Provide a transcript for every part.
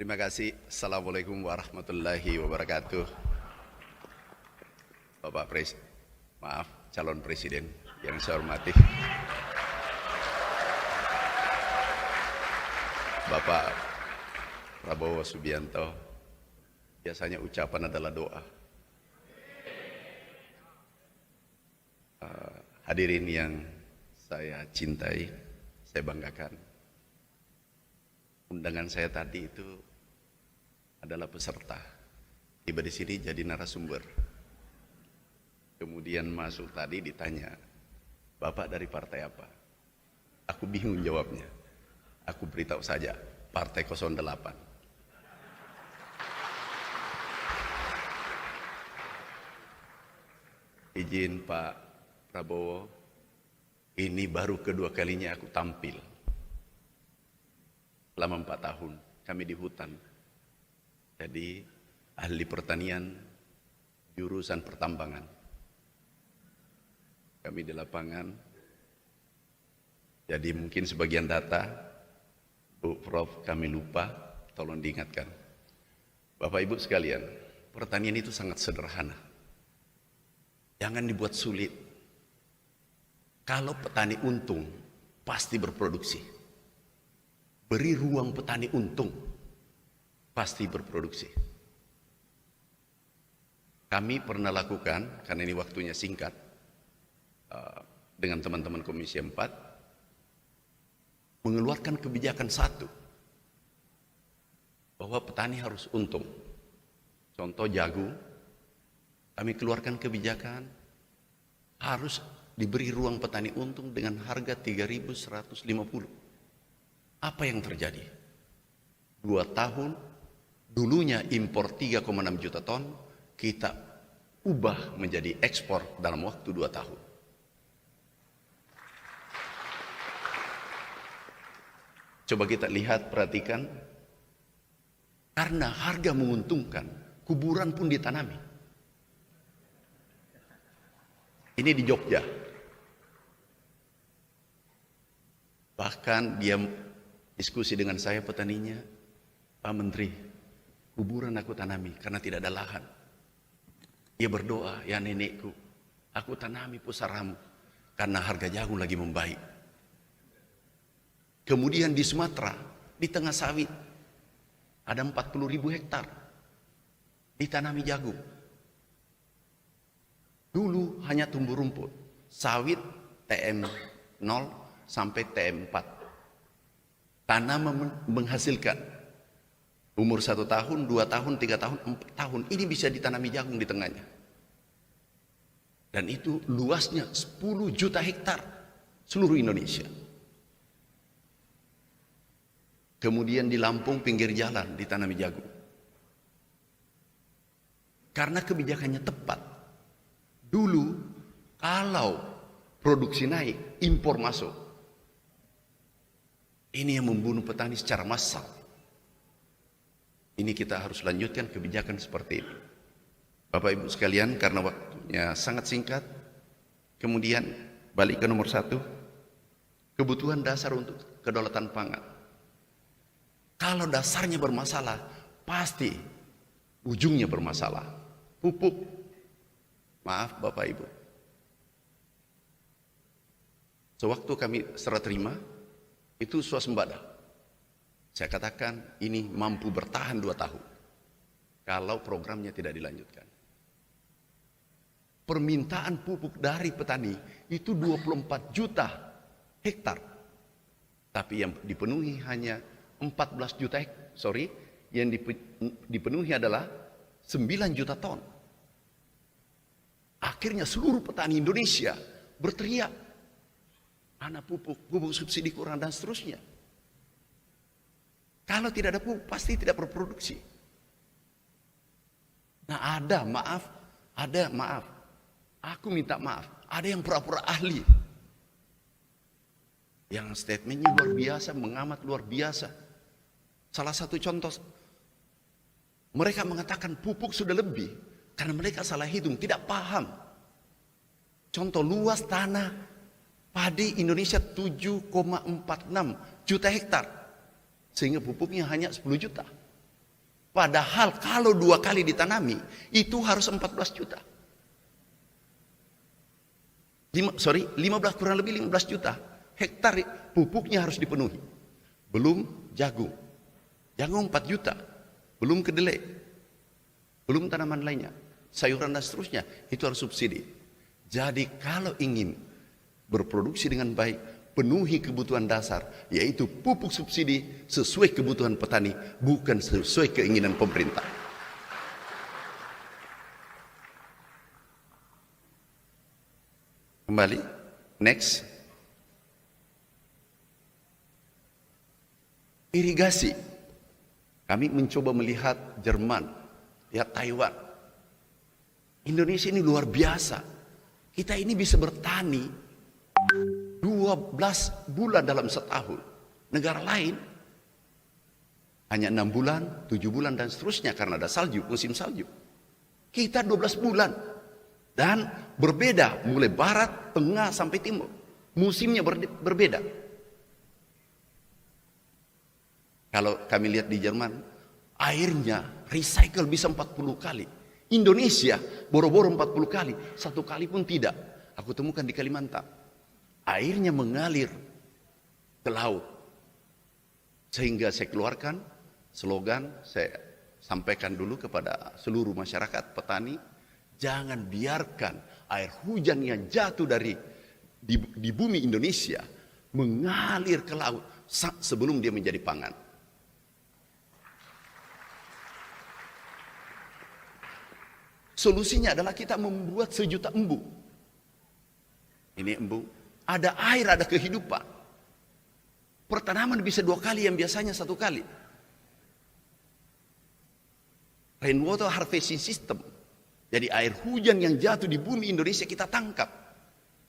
Terima kasih. Assalamualaikum warahmatullahi wabarakatuh. Bapak calon presiden yang saya hormati, Bapak Prabowo Subianto. Biasanya ucapan adalah doa. Hadirin yang saya cintai, saya banggakan. Undangan saya tadi itu adalah peserta. Tiba di sini jadi narasumber. Kemudian masuk tadi ditanya, Bapak dari partai apa? Aku bingung jawabnya. Aku beritahu saja, Partai 08. Izin Pak Prabowo, ini baru kedua kalinya aku tampil. Selama 4 tahun kami di hutan. Jadi ahli pertanian jurusan pertambangan. Kami di lapangan. Jadi mungkin sebagian data Bu Prof kami lupa, tolong diingatkan. Bapak Ibu sekalian, pertanian itu sangat sederhana. Jangan dibuat sulit. Kalau petani untung, pasti berproduksi. Beri ruang petani untung, pasti berproduksi. Kami pernah lakukan, karena ini waktunya singkat, dengan teman-teman Komisi 4, mengeluarkan kebijakan satu, bahwa petani harus untung. Contoh jagung, kami keluarkan kebijakan, harus diberi ruang petani untung dengan harga 3.150. Apa yang terjadi? 2 tahun, dulunya impor 3,6 juta ton, kita ubah menjadi ekspor dalam waktu 2 tahun. Coba kita lihat, perhatikan. Karena harga menguntungkan, kuburan pun ditanami. Ini di Jogja. Bahkan dia diskusi dengan saya, petaninya, Pak Menteri, kuburan aku tanami karena tidak ada lahan. Dia berdoa, ya nenekku, aku tanami pusaramu karena harga jagung lagi membaik. Kemudian di Sumatera, di tengah sawit, ada 40.000 hektar ditanami jagung. Dulu hanya tumbuh rumput, sawit TM0 sampai TM4. Tanah menghasilkan umur 1 tahun, 2 tahun, 3 tahun, 4 tahun. Ini bisa ditanami jagung di tengahnya. Dan itu luasnya 10 juta hektar seluruh Indonesia. Kemudian di Lampung pinggir jalan ditanami jagung. Karena kebijakannya tepat. Dulu kalau produksi naik, impor masuk. Ini yang membunuh petani secara massal. Ini kita harus lanjutkan kebijakan seperti ini. Bapak Ibu sekalian, karena waktunya sangat singkat, kemudian balik ke nomor 1, kebutuhan dasar untuk kedaulatan pangan. Kalau dasarnya bermasalah, pasti ujungnya bermasalah. Pupuk, maaf Bapak Ibu, sewaktu kami serah terima, itu swasembada. Saya katakan ini mampu bertahan 2 tahun kalau programnya tidak dilanjutkan. Permintaan pupuk dari petani itu 24 juta hektar, tapi yang dipenuhi hanya 14 juta hektar. Yang dipenuhi adalah 9 juta ton. Akhirnya seluruh petani Indonesia berteriak, mana pupuk subsidi kurang dan seterusnya. Kalau tidak ada pupuk, pasti tidak berproduksi. Nah maaf, aku minta maaf, ada yang pura-pura ahli, yang statementnya luar biasa, mengamat luar biasa. Salah satu contoh, mereka mengatakan pupuk sudah lebih, karena mereka salah hitung, tidak paham. Contoh, luas tanah padi Indonesia 7,46 juta hektar. Sehingga pupuknya hanya 10 juta. Padahal kalau 2 kali ditanami, itu harus 14 juta. 15 kurang lebih 15 juta hektar pupuknya harus dipenuhi. Belum jagung. Jagung 4 juta. Belum kedelai. Belum tanaman lainnya. Sayuran dan seterusnya. Itu harus subsidi. Jadi kalau ingin berproduksi dengan baik, penuhi kebutuhan dasar, yaitu pupuk subsidi sesuai kebutuhan petani, bukan sesuai keinginan pemerintah. Kembali, next. Irigasi. Kami mencoba melihat Jerman, lihat Taiwan. Indonesia ini luar biasa. Kita ini bisa bertani 12 bulan dalam setahun. Negara lain hanya 6 bulan, 7 bulan dan seterusnya karena ada salju, musim salju. Kita 12 bulan. Dan berbeda mulai barat, tengah sampai timur. Musimnya berbeda. Kalau kami lihat di Jerman, airnya recycle bisa 40 kali. Indonesia boro-boro 40 kali, 1 kali pun tidak. Aku temukan di Kalimantan. Airnya mengalir ke laut. Sehingga saya keluarkan slogan, saya sampaikan dulu kepada seluruh masyarakat petani, jangan biarkan air hujan yang jatuh di bumi Indonesia mengalir ke laut sebelum dia menjadi pangan. Solusinya adalah kita membuat 1 juta embung. Ini embung. Ada air, ada kehidupan. Pertanaman bisa 2 kali yang biasanya 1 kali. Rainwater harvesting system. Jadi air hujan yang jatuh di bumi Indonesia kita tangkap.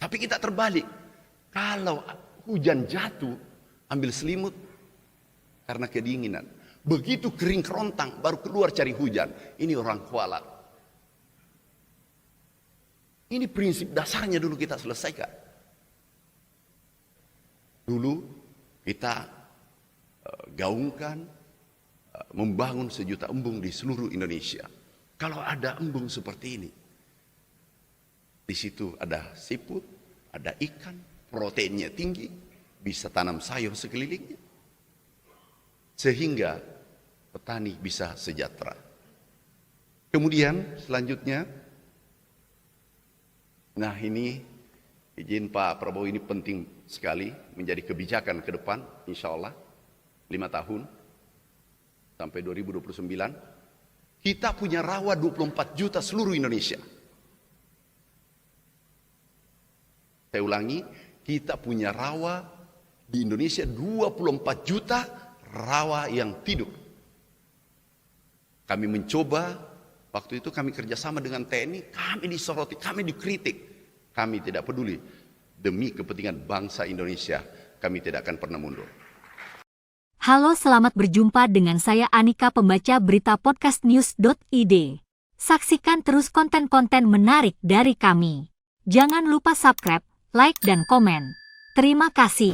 Tapi kita terbalik. Kalau hujan jatuh, ambil selimut karena kedinginan. Begitu kering kerontang, baru keluar cari hujan. Ini orang kualat. Ini prinsip dasarnya dulu kita selesaikan. Dulu kita gaungkan membangun 1 juta embung di seluruh Indonesia. Kalau ada embung seperti ini, di situ ada siput, ada ikan, proteinnya tinggi, bisa tanam sayur sekelilingnya, sehingga petani bisa sejahtera. Kemudian selanjutnya, nah ini izin Pak Prabowo, ini penting sekali menjadi kebijakan ke depan, insya Allah 5 tahun sampai 2029. Kita punya rawa 24 juta seluruh Indonesia. Saya ulangi, kita punya rawa di Indonesia 24 juta rawa yang tidur. Kami mencoba, waktu itu kami kerjasama dengan TNI, kami disoroti, kami dikritik. Kami tidak peduli. Demi kepentingan bangsa Indonesia, kami tidak akan pernah mundur. Halo, selamat berjumpa dengan saya Anika, pembaca berita podcastnews.id. Saksikan terus konten-konten menarik dari kami. Jangan lupa subscribe, like, dan komen. Terima kasih.